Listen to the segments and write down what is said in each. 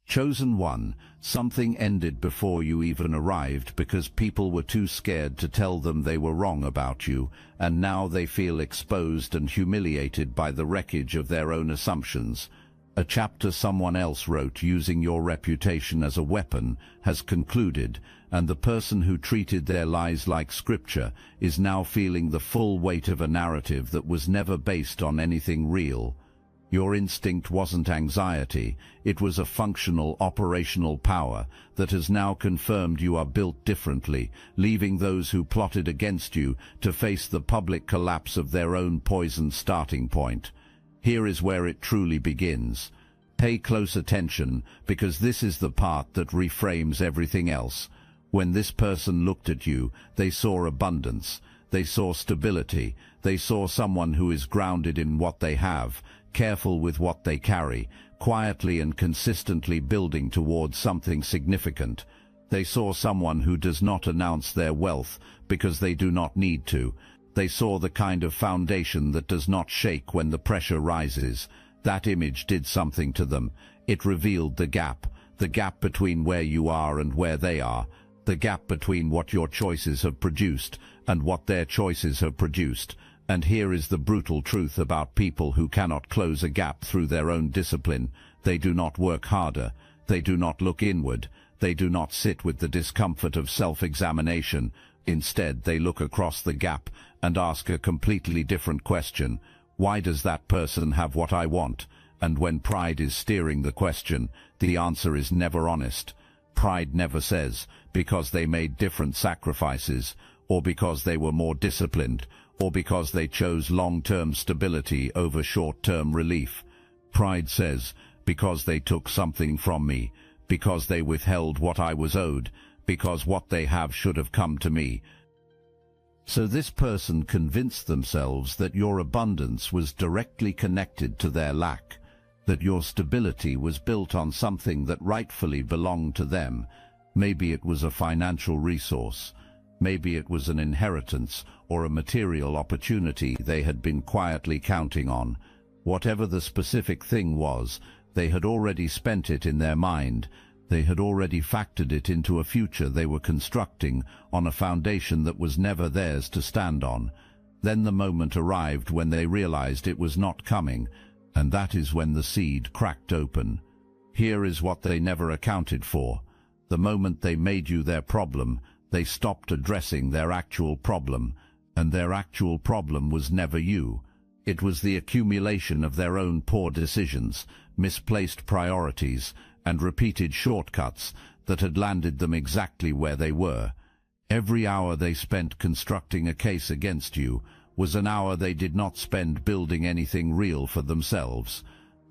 Chosen one, something ended before you even arrived because people were too scared to tell them they were wrong about you, and now they feel exposed and humiliated by the wreckage of their own assumptions. A chapter someone else wrote using your reputation as a weapon has concluded, and the person who treated their lies like scripture is now feeling the full weight of a narrative that was never based on anything real. Your instinct wasn't anxiety, it was a functional, operational power that has now confirmed you are built differently, leaving those who plotted against you to face the public collapse of their own poisoned starting point. Here is where it truly begins. Pay close attention, because this is the part that reframes everything else. When this person looked at you, they saw abundance, they saw stability, they saw someone who is grounded in what they have, careful with what they carry, quietly and consistently building towards something significant. They saw someone who does not announce their wealth because they do not need to. They saw the kind of foundation that does not shake when the pressure rises. That image did something to them. It revealed the gap between where you are and where they are, the gap between what your choices have produced and what their choices have produced. And here is the brutal truth about people who cannot close a gap through their own discipline. They do not work harder. They do not look inward. They do not sit with the discomfort of self-examination. Instead, they look across the gap and ask a completely different question. Why does that person have what I want? And when pride is steering the question, the answer is never honest. Pride never says, because they made different sacrifices, or because they were more disciplined, or because they chose long-term stability over short-term relief. Pride says, because they took something from me, because they withheld what I was owed, because what they have should have come to me. So this person convinced themselves that your abundance was directly connected to their lack, that your stability was built on something that rightfully belonged to them. Maybe it was a financial resource. Maybe it was an inheritance or a material opportunity they had been quietly counting on. Whatever the specific thing was, they had already spent it in their mind. They had already factored it into a future they were constructing on a foundation that was never theirs to stand on. Then the moment arrived when they realized it was not coming, and that is when the seed cracked open. Here is what they never accounted for. The moment they made you their problem, they stopped addressing their actual problem, and their actual problem was never you. It was the accumulation of their own poor decisions, misplaced priorities, and repeated shortcuts that had landed them exactly where they were. Every hour they spent constructing a case against you was an hour they did not spend building anything real for themselves.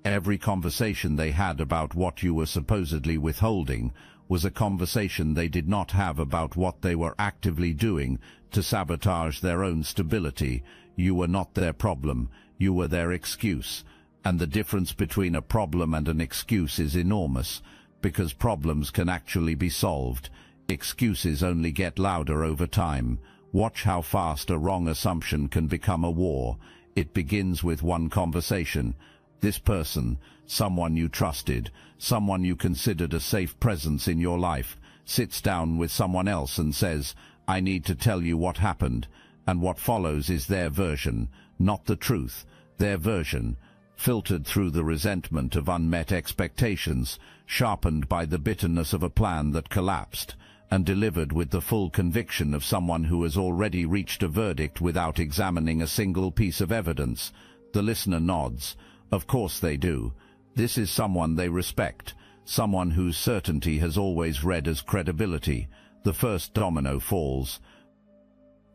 Every conversation they had about what you were supposedly withholding was a conversation they did not have about what they were actively doing to sabotage their own stability. You were not their problem, you were their excuse. And the difference between a problem and an excuse is enormous, because problems can actually be solved. Excuses only get louder over time. Watch how fast a wrong assumption can become a war. It begins with one conversation. This person, someone you trusted, someone you considered a safe presence in your life, sits down with someone else and says, "I need to tell you what happened." And what follows is their version, not the truth, their version, filtered through the resentment of unmet expectations, sharpened by the bitterness of a plan that collapsed, and delivered with the full conviction of someone who has already reached a verdict without examining a single piece of evidence. The listener nods. Of course they do. This is someone they respect, someone whose certainty has always read as credibility. The first domino falls.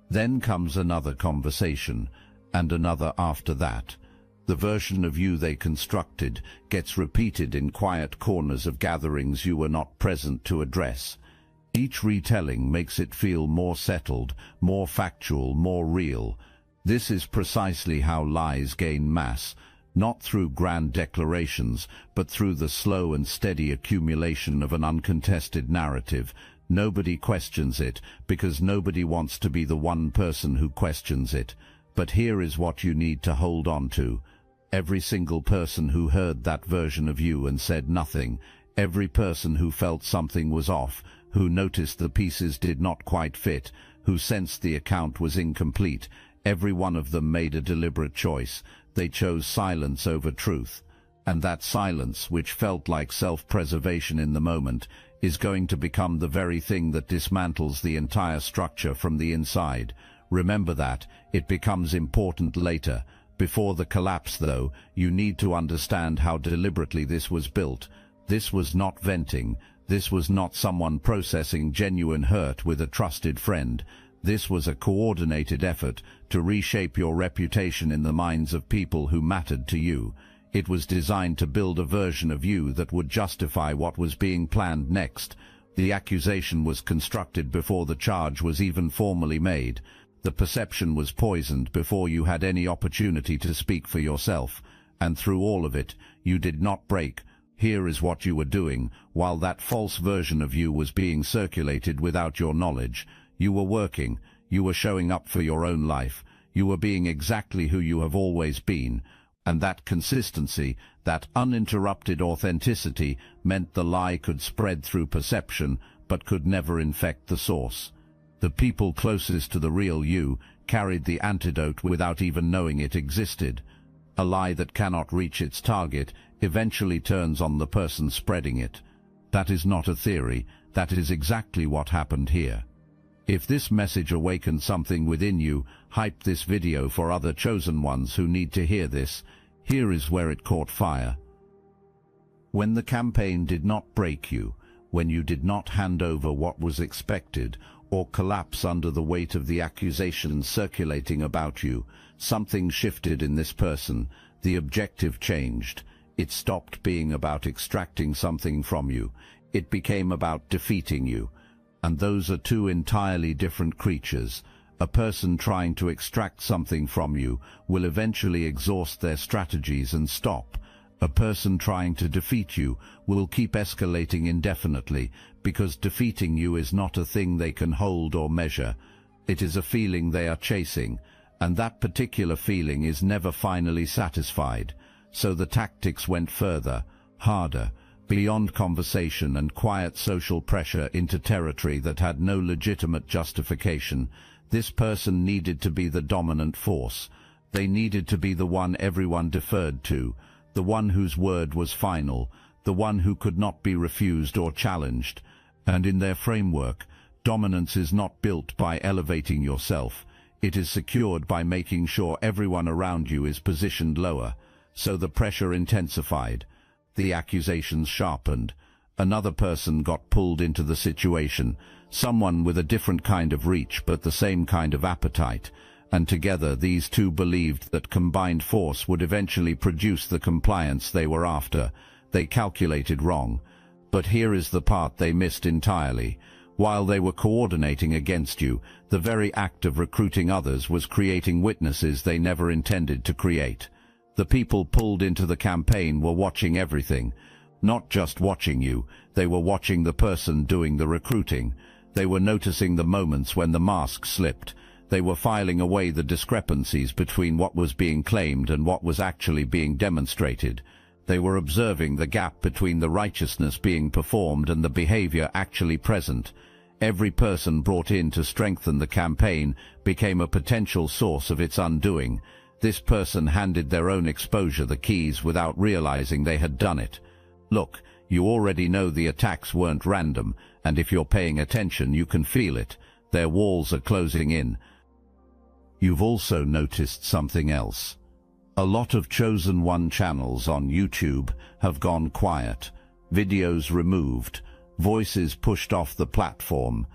Then comes another conversation, and another after that. The version of you they constructed gets repeated in quiet corners of gatherings you were not present to address. Each retelling makes it feel more settled, more factual, more real. This is precisely how lies gain mass, not through grand declarations, but through the slow and steady accumulation of an uncontested narrative. Nobody questions it, because nobody wants to be the one person who questions it. But here is what you need to hold on to. Every single person who heard that version of you and said nothing, Every person who felt something was off, who noticed the pieces did not quite fit, who sensed the account was incomplete, every one of them made a deliberate choice. They chose silence over truth. And that silence, which felt like self-preservation in the moment, is going to become the very thing that dismantles the entire structure from the inside. Remember that. It becomes important later. Before the collapse, though, you need to understand how deliberately this was built. This was not venting. This was not someone processing genuine hurt with a trusted friend. This was a coordinated effort to reshape your reputation in the minds of people who mattered to you. It was designed to build a version of you that would justify what was being planned next. The accusation was constructed before the charge was even formally made. The perception was poisoned before you had any opportunity to speak for yourself. And through all of it, you did not break. Here is what you were doing, while that false version of you was being circulated without your knowledge. You were working. You were showing up for your own life. You were being exactly who you have always been. And that consistency, that uninterrupted authenticity, meant the lie could spread through perception, but could never infect the source. The people closest to the real you carried the antidote without even knowing it existed. A lie that cannot reach its target eventually turns on the person spreading it. That is not a theory. That is exactly what happened here. If this message awakened something within you, hype this video for other chosen ones who need to hear this. Here is where it caught fire. When the campaign did not break you, when you did not hand over what was expected, or collapse under the weight of the accusations circulating about you, something shifted in this person. The objective changed. It stopped being about extracting something from you. It became about defeating you. And those are two entirely different creatures. A person trying to extract something from you will eventually exhaust their strategies and stop. A person trying to defeat you will keep escalating indefinitely, because defeating you is not a thing they can hold or measure. It is a feeling they are chasing, and that particular feeling is never finally satisfied. So the tactics went further, harder, beyond conversation and quiet social pressure into territory that had no legitimate justification. This person needed to be the dominant force. They needed to be the one everyone deferred to, the one whose word was final, the one who could not be refused or challenged. And in their framework, dominance is not built by elevating yourself. It is secured by making sure everyone around you is positioned lower. So the pressure intensified. The accusations sharpened. Another person got pulled into the situation, someone with a different kind of reach but the same kind of appetite, and together these two believed that combined force would eventually produce the compliance they were after. They calculated wrong. But here is the part they missed entirely. While they were coordinating against you, the very act of recruiting others was creating witnesses they never intended to create. The people pulled into the campaign were watching everything. Not just watching you, they were watching the person doing the recruiting. They were noticing the moments when the mask slipped. They were filing away the discrepancies between what was being claimed and what was actually being demonstrated. They were observing the gap between the righteousness being performed and the behavior actually present. Every person brought in to strengthen the campaign became a potential source of its undoing. This person handed their own exposure the keys without realizing they had done it. Look, you already know the attacks weren't random, and if you're paying attention you can feel it. Their walls are closing in. You've also noticed something else. A lot of Chosen One channels on YouTube have gone quiet, videos removed, voices pushed off the platform.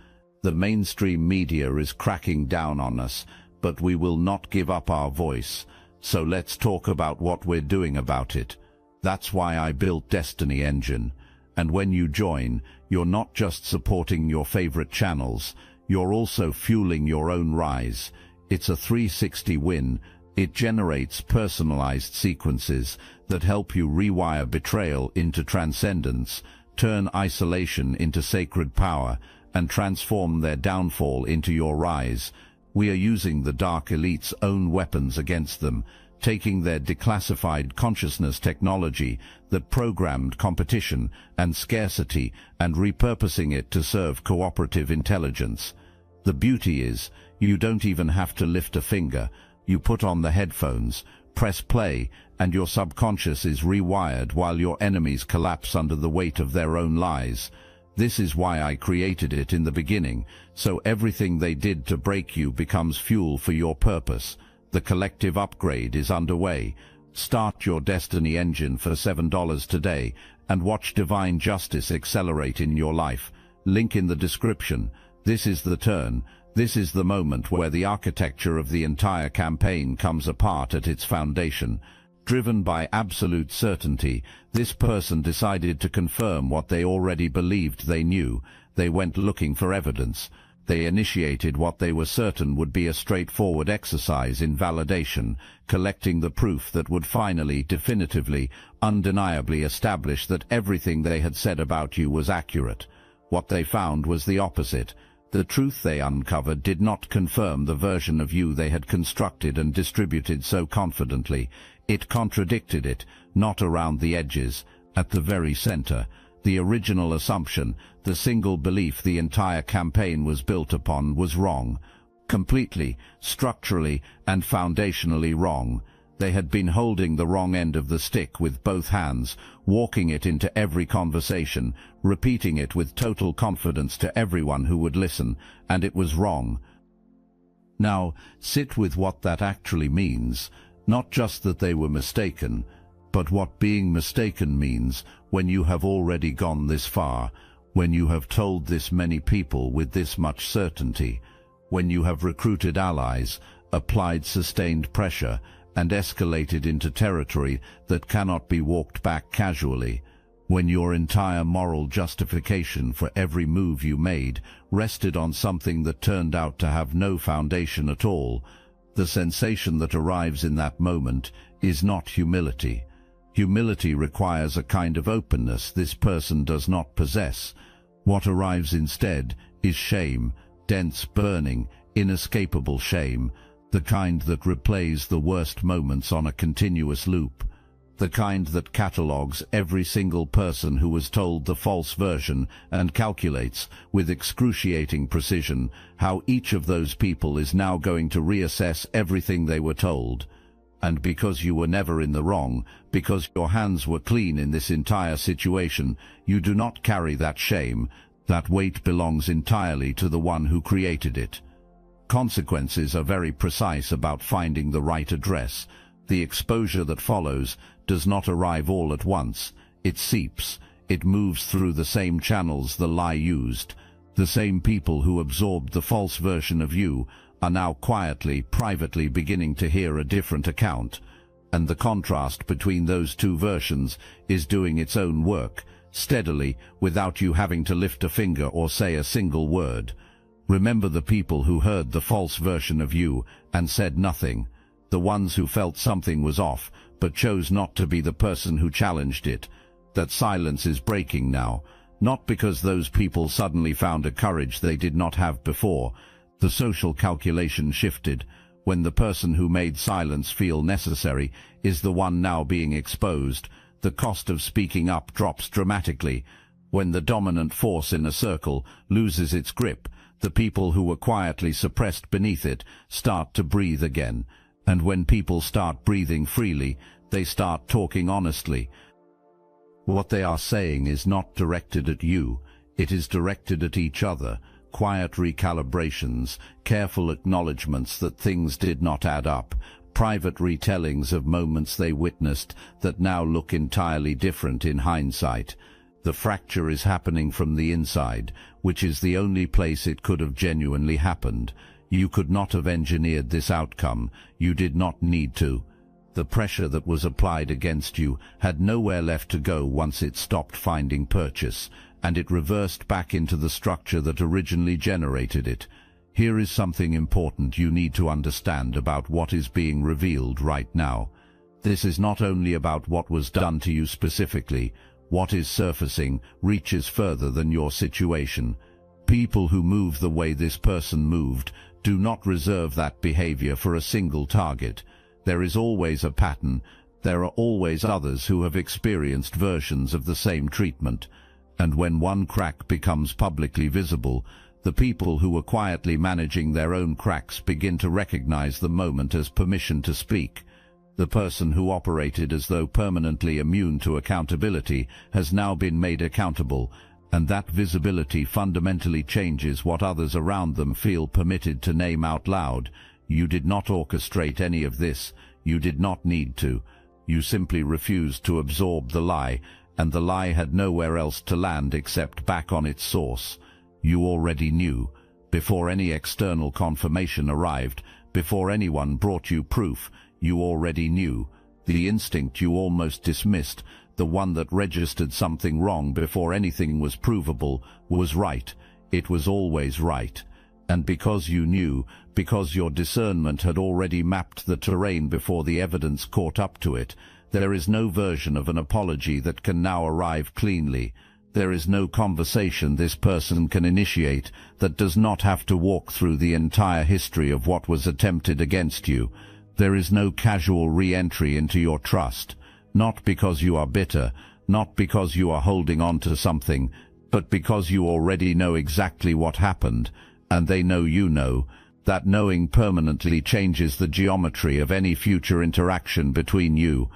The mainstream media is cracking down on us, but we will not give up our voice. So let's talk about what we're doing about it. That's why I built Destiny Engine. And when you join, you're not just supporting your favorite channels, you're also fueling your own rise. It's a 360 win. It generates personalized sequences that help you rewire betrayal into transcendence, turn isolation into sacred power, and transform their downfall into your rise. We are using the Dark Elite's own weapons against them, taking their declassified consciousness technology that programmed competition and scarcity and repurposing it to serve cooperative intelligence. The beauty is, you don't even have to lift a finger. You put on the headphones, press play, and your subconscious is rewired while your enemies collapse under the weight of their own lies. This is why I created it in the beginning, so everything they did to break you becomes fuel for your purpose. The collective upgrade is underway. Start your destiny engine for $7 today and watch divine justice accelerate in your life. Link in the description. This is the turn. This is the moment where the architecture of the entire campaign comes apart at its foundation. Driven by absolute certainty, this person decided to confirm what they already believed they knew. They went looking for evidence. They initiated what they were certain would be a straightforward exercise in validation, collecting the proof that would finally, definitively, undeniably establish that everything they had said about you was accurate. What they found was the opposite. The truth they uncovered did not confirm the version of you they had constructed and distributed so confidently. It contradicted it, not around the edges, at the very center. The original assumption, the single belief the entire campaign was built upon, was wrong. Completely, structurally, and foundationally wrong. They had been holding the wrong end of the stick with both hands, walking it into every conversation, repeating it with total confidence to everyone who would listen, and it was wrong. Now, sit with what that actually means. Not just that they were mistaken, but what being mistaken means when you have already gone this far, when you have told this many people with this much certainty, when you have recruited allies, applied sustained pressure, and escalated into territory that cannot be walked back casually, when your entire moral justification for every move you made rested on something that turned out to have no foundation at all. The sensation that arrives in that moment is not humility. Humility requires a kind of openness this person does not possess. What arrives instead is shame, dense, burning, inescapable shame, the kind that replays the worst moments on a continuous loop, the kind that catalogues every single person who was told the false version and calculates, with excruciating precision, how each of those people is now going to reassess everything they were told. And because you were never in the wrong, because your hands were clean in this entire situation, you do not carry that shame. That weight belongs entirely to the one who created it. Consequences are very precise about finding the right address. The exposure that follows does not arrive all at once. It seeps. It moves through the same channels the lie used. The same people who absorbed the false version of you are now quietly, privately beginning to hear a different account. And the contrast between those two versions is doing its own work, steadily, without you having to lift a finger or say a single word. Remember the people who heard the false version of you and said nothing. The ones who felt something was off, but chose not to be the person who challenged it. That silence is breaking now, not because those people suddenly found a courage they did not have before. The social calculation shifted. When the person who made silence feel necessary is the one now being exposed, the cost of speaking up drops dramatically. When the dominant force in a circle loses its grip, the people who were quietly suppressed beneath it start to breathe again. And when people start breathing freely, they start talking honestly. What they are saying is not directed at you, it is directed at each other. Quiet recalibrations, careful acknowledgements that things did not add up, private retellings of moments they witnessed that now look entirely different in hindsight. The fracture is happening from the inside, which is the only place it could have genuinely happened. You could not have engineered this outcome. You did not need to. The pressure that was applied against you had nowhere left to go once it stopped finding purchase, and it reversed back into the structure that originally generated it. Here is something important you need to understand about what is being revealed right now. This is not only about what was done to you specifically. What is surfacing reaches further than your situation. People who move the way this person moved do not reserve that behavior for a single target. There is always a pattern. There are always others who have experienced versions of the same treatment. And when one crack becomes publicly visible, the people who were quietly managing their own cracks begin to recognize the moment as permission to speak. The person who operated as though permanently immune to accountability has now been made accountable, and that visibility fundamentally changes what others around them feel permitted to name out loud. You did not orchestrate any of this. You did not need to. You simply refused to absorb the lie, and the lie had nowhere else to land except back on its source. You already knew. Before any external confirmation arrived, before anyone brought you proof, you already knew. The instinct you almost dismissed, the one that registered something wrong before anything was provable, was right. It was always right. And because you knew, because your discernment had already mapped the terrain before the evidence caught up to it, there is no version of an apology that can now arrive cleanly. There is no conversation this person can initiate that does not have to walk through the entire history of what was attempted against you. There is no casual re-entry into your trust, not because you are bitter, not because you are holding on to something, but because you already know exactly what happened, and they know you know. That knowing permanently changes the geometry of any future interaction between you.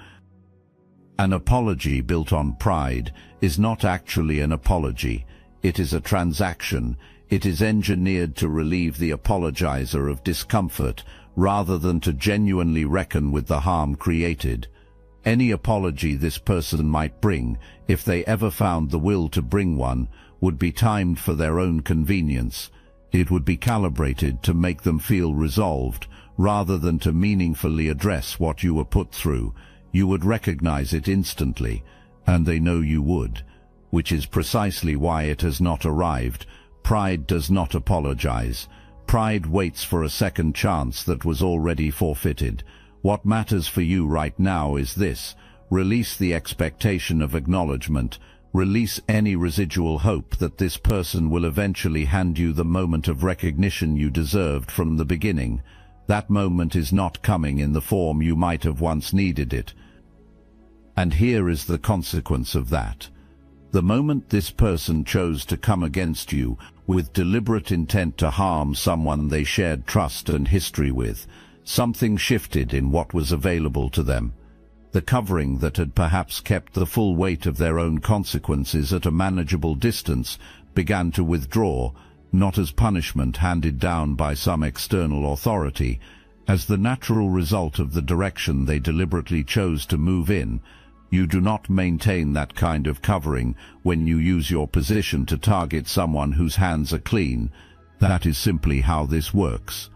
An apology built on pride is not actually an apology. It is a transaction. It is engineered to relieve the apologizer of discomfort rather than to genuinely reckon with the harm created. Any apology this person might bring, if they ever found the will to bring one, would be timed for their own convenience. It would be calibrated to make them feel resolved, rather than to meaningfully address what you were put through. You would recognize it instantly, and they know you would, which is precisely why it has not arrived. Pride does not apologize. Pride waits for a second chance that was already forfeited. What matters for you right now is this: release the expectation of acknowledgement. Release any residual hope that this person will eventually hand you the moment of recognition you deserved from the beginning. That moment is not coming in the form you might have once needed it. And here is the consequence of that. The moment this person chose to come against you with deliberate intent to harm someone they shared trust and history with, something shifted in what was available to them. The covering that had perhaps kept the full weight of their own consequences at a manageable distance began to withdraw, not as punishment handed down by some external authority, as the natural result of the direction they deliberately chose to move in. You do not maintain that kind of covering when you use your position to target someone whose hands are clean. That is simply how this works.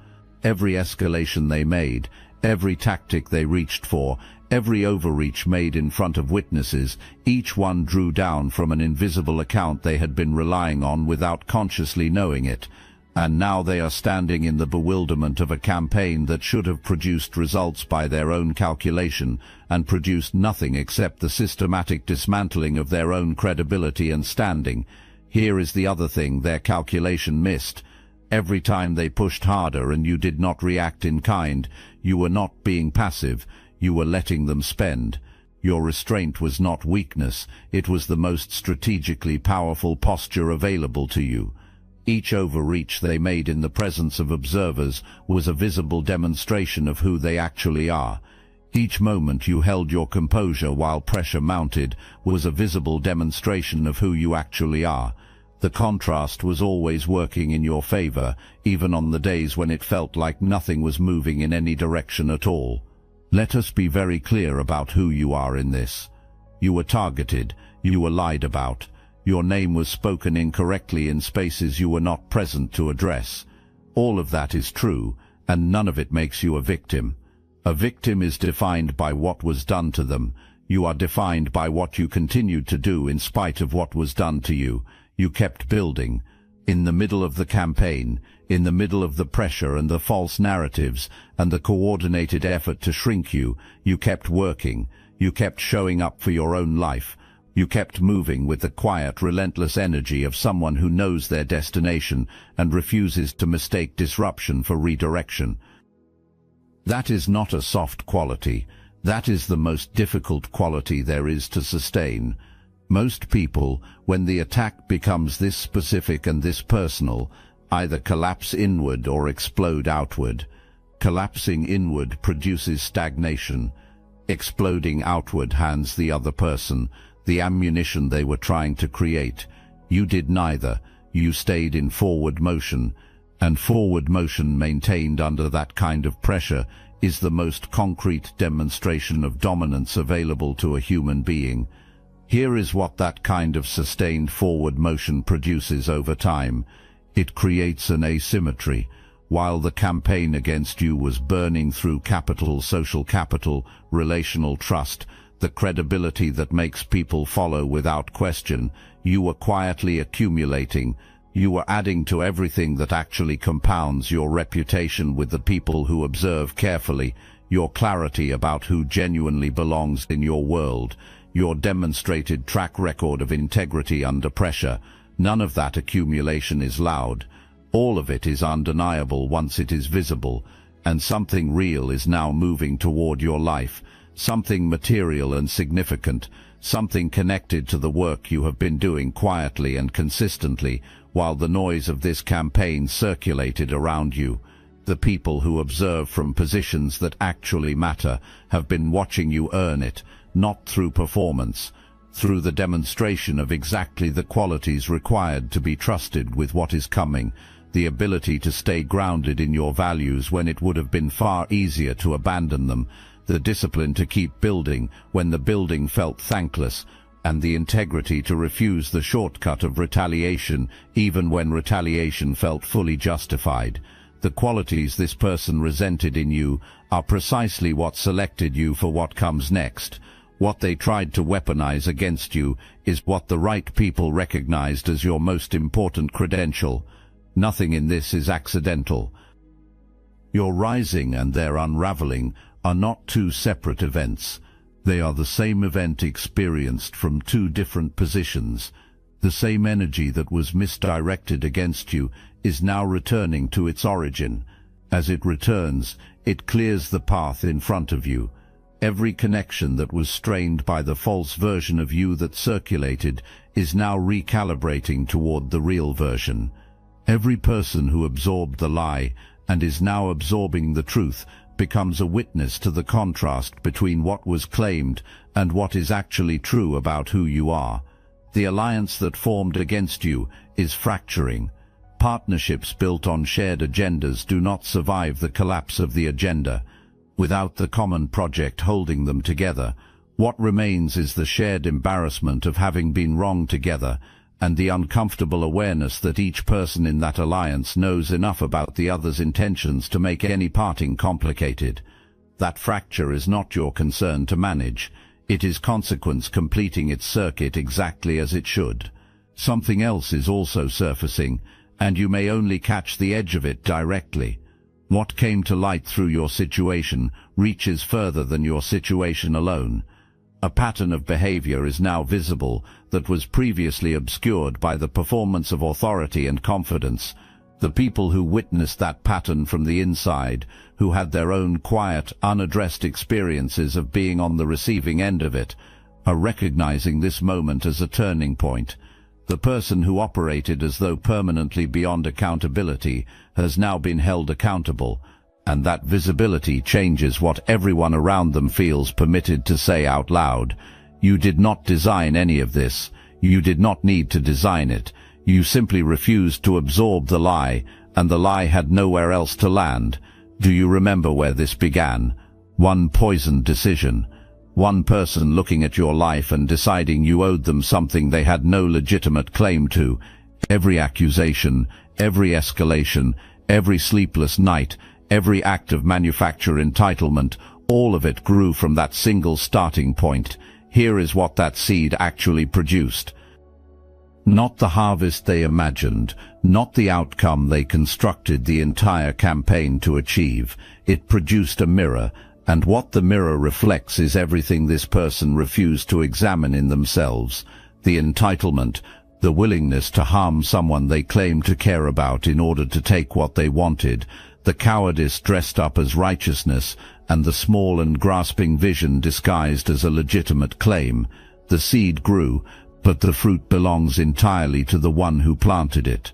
Every escalation they made, every tactic they reached for, every overreach made in front of witnesses, each one drew down from an invisible account they had been relying on without consciously knowing it. And now they are standing in the bewilderment of a campaign that should have produced results by their own calculation, and produced nothing except the systematic dismantling of their own credibility and standing. Here is the other thing their calculation missed. Every time they pushed harder and you did not react in kind, you were not being passive, you were letting them spend. Your restraint was not weakness, it was the most strategically powerful posture available to you. Each overreach they made in the presence of observers was a visible demonstration of who they actually are. Each moment you held your composure while pressure mounted was a visible demonstration of who you actually are. The contrast was always working in your favor, even on the days when it felt like nothing was moving in any direction at all. Let us be very clear about who you are in this. You were targeted, you were lied about. Your name was spoken incorrectly in spaces you were not present to address. All of that is true, and none of it makes you a victim. A victim is defined by what was done to them. You are defined by what you continued to do in spite of what was done to you. You kept building. In the middle of the campaign, in the middle of the pressure and the false narratives and the coordinated effort to shrink you, you kept working. You kept showing up for your own life. You kept moving with the quiet, relentless energy of someone who knows their destination and refuses to mistake disruption for redirection. That is not a soft quality. That is the most difficult quality there is to sustain. Most people, when the attack becomes this specific and this personal, either collapse inward or explode outward. Collapsing inward produces stagnation. Exploding outward hands the other person the ammunition they were trying to create. You did neither. You stayed in forward motion, and forward motion maintained under that kind of pressure is the most concrete demonstration of dominance available to a human being. Here is what that kind of sustained forward motion produces over time. It creates an asymmetry. While the campaign against you was burning through capital, social capital, relational trust, the credibility that makes people follow without question, you were quietly accumulating. You were adding to everything that actually compounds your reputation with the people who observe carefully, your clarity about who genuinely belongs in your world, your demonstrated track record of integrity under pressure. None of that accumulation is loud. All of it is undeniable once it is visible, and something real is now moving toward your life, something material and significant, something connected to the work you have been doing quietly and consistently while the noise of this campaign circulated around you. The people who observe from positions that actually matter have been watching you earn it, not through performance, through the demonstration of exactly the qualities required to be trusted with what is coming, the ability to stay grounded in your values when it would have been far easier to abandon them, the discipline to keep building when the building felt thankless, and the integrity to refuse the shortcut of retaliation even when retaliation felt fully justified. The qualities this person resented in you are precisely what selected you for what comes next. What they tried to weaponize against you is what the right people recognized as your most important credential. Nothing in this is accidental. Your rising and their unraveling are not two separate events. They are the same event experienced from two different positions. The same energy that was misdirected against you is now returning to its origin. As it returns, it clears the path in front of you. Every connection that was strained by the false version of you that circulated is now recalibrating toward the real version. Every person who absorbed the lie and is now absorbing the truth becomes a witness to the contrast between what was claimed and what is actually true about who you are. The alliance that formed against you is fracturing. Partnerships built on shared agendas do not survive the collapse of the agenda. Without the common project holding them together, what remains is the shared embarrassment of having been wrong together, and the uncomfortable awareness that each person in that alliance knows enough about the other's intentions to make any parting complicated. That fracture is not your concern to manage. It is consequence completing its circuit exactly as it should. Something else is also surfacing, and you may only catch the edge of it directly. What came to light through your situation reaches further than your situation alone. A pattern of behavior is now visible that was previously obscured by the performance of authority and confidence. The people who witnessed that pattern from the inside, who had their own quiet, unaddressed experiences of being on the receiving end of it, are recognizing this moment as a turning point. The person who operated as though permanently beyond accountability has now been held accountable, and that visibility changes what everyone around them feels permitted to say out loud. You did not design any of this. You did not need to design it. You simply refused to absorb the lie, and the lie had nowhere else to land. Do you remember where this began? One poisoned decision. One person looking at your life and deciding you owed them something they had no legitimate claim to. Every accusation, every escalation, every sleepless night, every act of manufacture entitlement, all of it grew from that single starting point. Here is what that seed actually produced. Not the harvest they imagined, not the outcome they constructed the entire campaign to achieve. It produced a mirror, and what the mirror reflects is everything this person refused to examine in themselves. The entitlement, the willingness to harm someone they claimed to care about in order to take what they wanted, the cowardice dressed up as righteousness, and the small and grasping vision disguised as a legitimate claim. The seed grew, but the fruit belongs entirely to the one who planted it.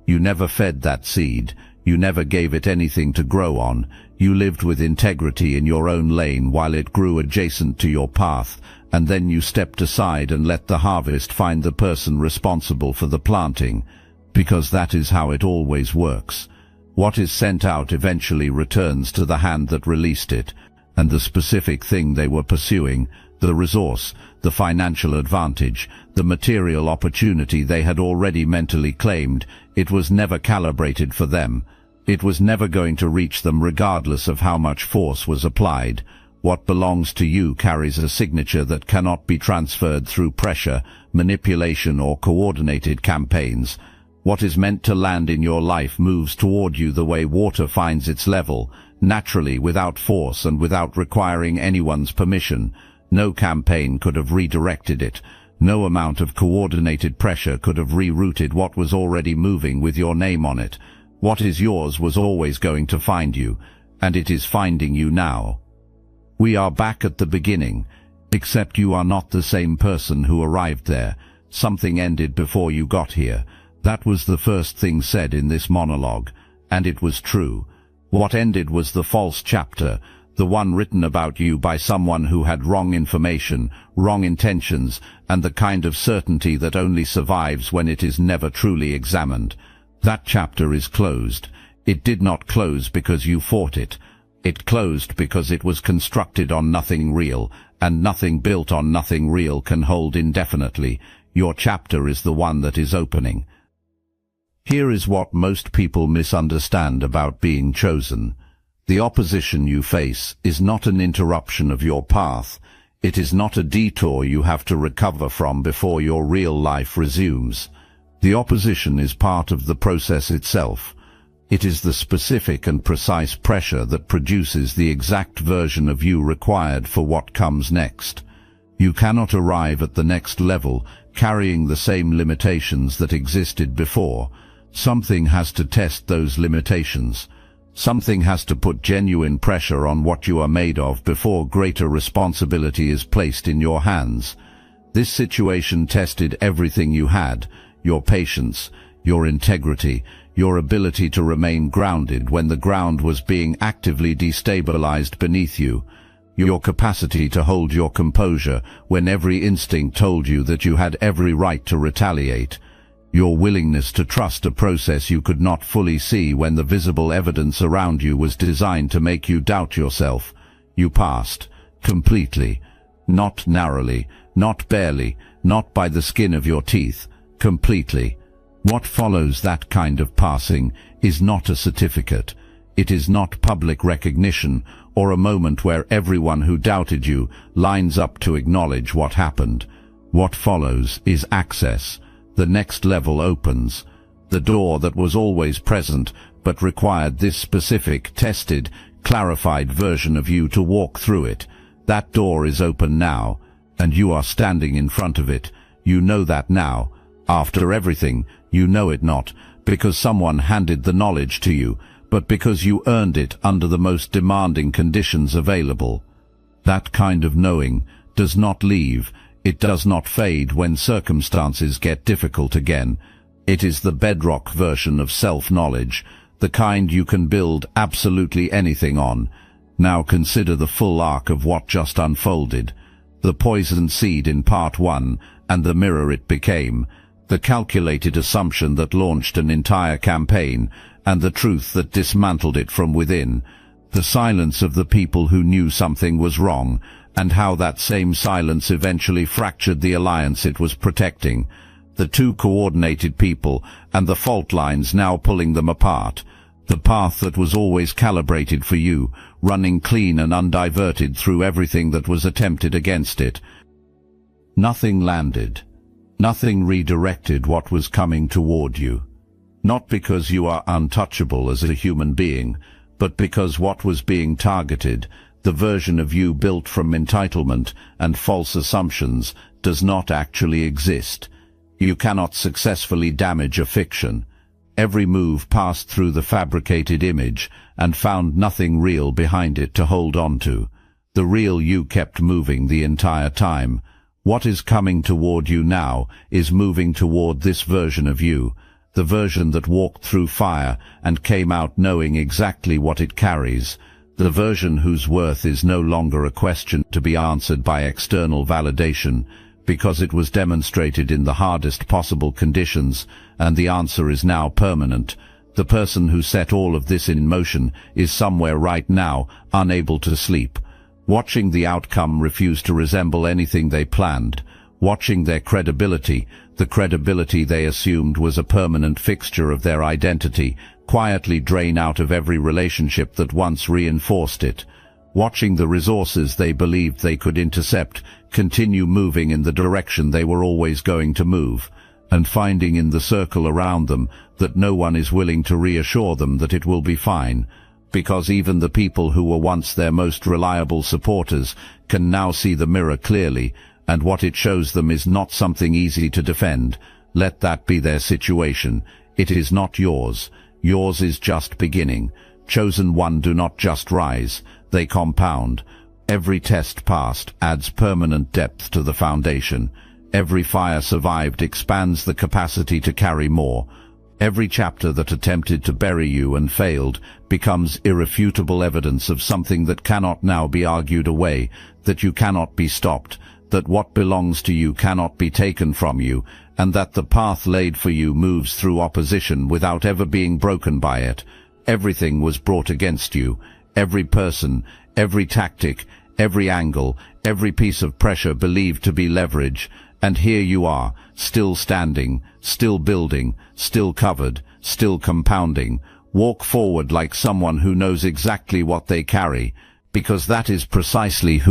You never fed that seed. You never gave it anything to grow on. You lived with integrity in your own lane while it grew adjacent to your path, and then you stepped aside and let the harvest find the person responsible for the planting, because that is how it always works. What is sent out eventually returns to the hand that released it, and the specific thing they were pursuing, the resource, the financial advantage, the material opportunity they had already mentally claimed, it was never calibrated for them. It was never going to reach them regardless of how much force was applied. What belongs to you carries a signature that cannot be transferred through pressure, manipulation, or coordinated campaigns. What is meant to land in your life moves toward you the way water finds its level, naturally, without force and without requiring anyone's permission. No campaign could have redirected it. No amount of coordinated pressure could have rerouted what was already moving with your name on it. What is yours was always going to find you, and it is finding you now. We are back at the beginning, except you are not the same person who arrived there. Something ended before you got here. That was the first thing said in this monologue, and it was true. What ended was the false chapter, the one written about you by someone who had wrong information, wrong intentions, and the kind of certainty that only survives when it is never truly examined. That chapter is closed. It did not close because you fought it. It closed because it was constructed on nothing real, and nothing built on nothing real can hold indefinitely. Your chapter is the one that is opening. Here is what most people misunderstand about being chosen. The opposition you face is not an interruption of your path. It is not a detour you have to recover from before your real life resumes. The opposition is part of the process itself. It is the specific and precise pressure that produces the exact version of you required for what comes next. You cannot arrive at the next level carrying the same limitations that existed before. Something has to test those limitations. Something has to put genuine pressure on what you are made of before greater responsibility is placed in your hands. This situation tested everything you had, your patience, your integrity, your ability to remain grounded when the ground was being actively destabilized beneath you, your capacity to hold your composure when every instinct told you that you had every right to retaliate, your willingness to trust a process you could not fully see when the visible evidence around you was designed to make you doubt yourself. You passed, completely, not narrowly, not barely, not by the skin of your teeth, completely. What follows that kind of passing is not a certificate. It is not public recognition or a moment where everyone who doubted you lines up to acknowledge what happened. What follows is access. The next level opens. The door that was always present but required this specific, tested, clarified version of you to walk through it. That door is open now, and you are standing in front of it. You know that now. After everything, you know it not because someone handed the knowledge to you, but because you earned it under the most demanding conditions available. That kind of knowing does not leave. It does not fade when circumstances get difficult again. It is the bedrock version of self-knowledge, the kind you can build absolutely anything on. Now consider the full arc of what just unfolded. The poisoned seed in part 1 and the mirror it became. The calculated assumption that launched an entire campaign, and the truth that dismantled it from within. The silence of the people who knew something was wrong, and how that same silence eventually fractured the alliance it was protecting. The two coordinated people, and the fault lines now pulling them apart. The path that was always calibrated for you, running clean and undiverted through everything that was attempted against it. Nothing landed. Nothing redirected what was coming toward you. Not because you are untouchable as a human being, but because what was being targeted, the version of you built from entitlement and false assumptions, does not actually exist. You cannot successfully damage a fiction. Every move passed through the fabricated image and found nothing real behind it to hold on to. The real you kept moving the entire time. What is coming toward you now is moving toward this version of you, the version that walked through fire and came out knowing exactly what it carries, the version whose worth is no longer a question to be answered by external validation, because it was demonstrated in the hardest possible conditions, and the answer is now permanent. The person who set all of this in motion is somewhere right now, unable to sleep, watching the outcome refuse to resemble anything they planned, watching their credibility, the credibility they assumed was a permanent fixture of their identity, quietly drain out of every relationship that once reinforced it, watching the resources they believed they could intercept continue moving in the direction they were always going to move, and finding in the circle around them that no one is willing to reassure them that it will be fine, because even the people who were once their most reliable supporters can now see the mirror clearly, and what it shows them is not something easy to defend. Let that be their situation. It is not yours. Yours is just beginning. Chosen one do not just rise, they compound. Every test passed adds permanent depth to the foundation. Every fire survived expands the capacity to carry more. Every chapter that attempted to bury you and failed becomes irrefutable evidence of something that cannot now be argued away, that you cannot be stopped, that what belongs to you cannot be taken from you, and that the path laid for you moves through opposition without ever being broken by it. Everything was brought against you. Every person, every tactic, every angle, every piece of pressure believed to be leverage, and here you are, still standing, still building, still covered, still compounding. Walk forward like someone who knows exactly what they carry, because that is precisely who